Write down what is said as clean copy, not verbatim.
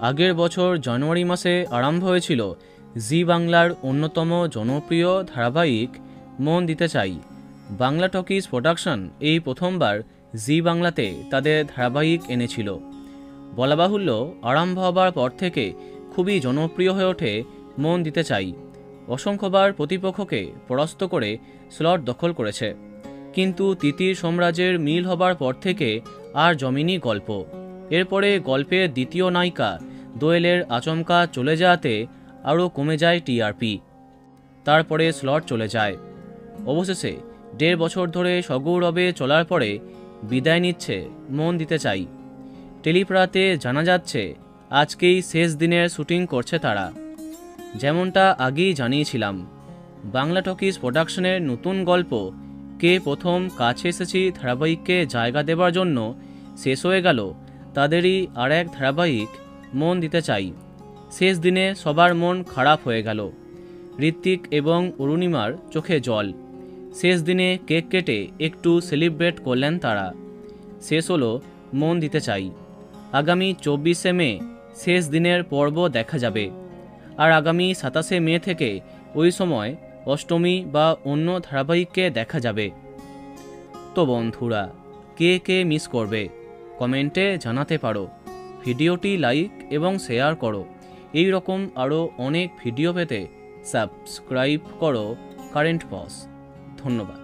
আগের বছর জানুয়ারি মাসে আরম্ভ হয়েছিল জি বাংলার অন্যতম জনপ্রিয় ধারাবাহিক মন দিতে চাই। বাংলা টকিজ প্রোডাকশন এই প্রথমবার জি বাংলাতে তাদের ধারাবাহিক এনেছিল। বলা বাহুল্য, আরম্ভ হবার পর থেকে খুবই জনপ্রিয় হয়ে ওঠে মন দিতে চাই। অসংখ্যবার প্রতিপক্ষকে পরাস্ত করে স্লট দখল করেছে, কিন্তু তিতির সাম্রাজ্যের মিল হবার পর থেকে আর জমেনি গল্প। এরপরে গল্পের দ্বিতীয় নায়িকা দোয়েলের আচমকা চলে যাওয়াতে আরও কমে যায় টিআরপি। তারপরে স্লট চলে যায়। অবশেষে 1.5 বছর ধরে সগৌরবে চলার পরে বিদায় নিচ্ছে মন দিতে চাই। টেলিপ্রাতে জানা যাচ্ছে আজকেই শেষ দিনের শুটিং করছে তারা। যেমনটা আগেই জানিয়েছিলাম, বাংলা টকিজ প্রোডাকশনের নতুন গল্প কে প্রথম কাছে এসেছি ধারাবাহিককে জায়গা দেবার জন্য শেষ হয়ে গেল তাদেরই আর এক ধারাবাহিক মন দিতে চাই। শেষ দিনে সবার মন খারাপ হয়ে গেল। ঋত্বিক এবং অরুণিমার চোখে জল। শেষ দিনে কেক কেটে একটু সেলিব্রেট করলেন তারা। শেষ হলো মন দিতে চাই। আগামী 24শে মে শেষ দিনের পর্ব দেখা যাবে। আর আগামী 27শে মে থেকে ওই সময় অষ্টমী বা অন্য ধারাবাহিককে দেখা যাবে। তো বন্ধুরা, কে কে মিস করবে কমেন্টে জানাতে পারো। ভিডিওটি লাইক এবং শেয়ার করো। এই রকম আরও অনেক ভিডিও পেতে সাবস্ক্রাইব করো কারেন্ট পজ। ধন্যবাদ।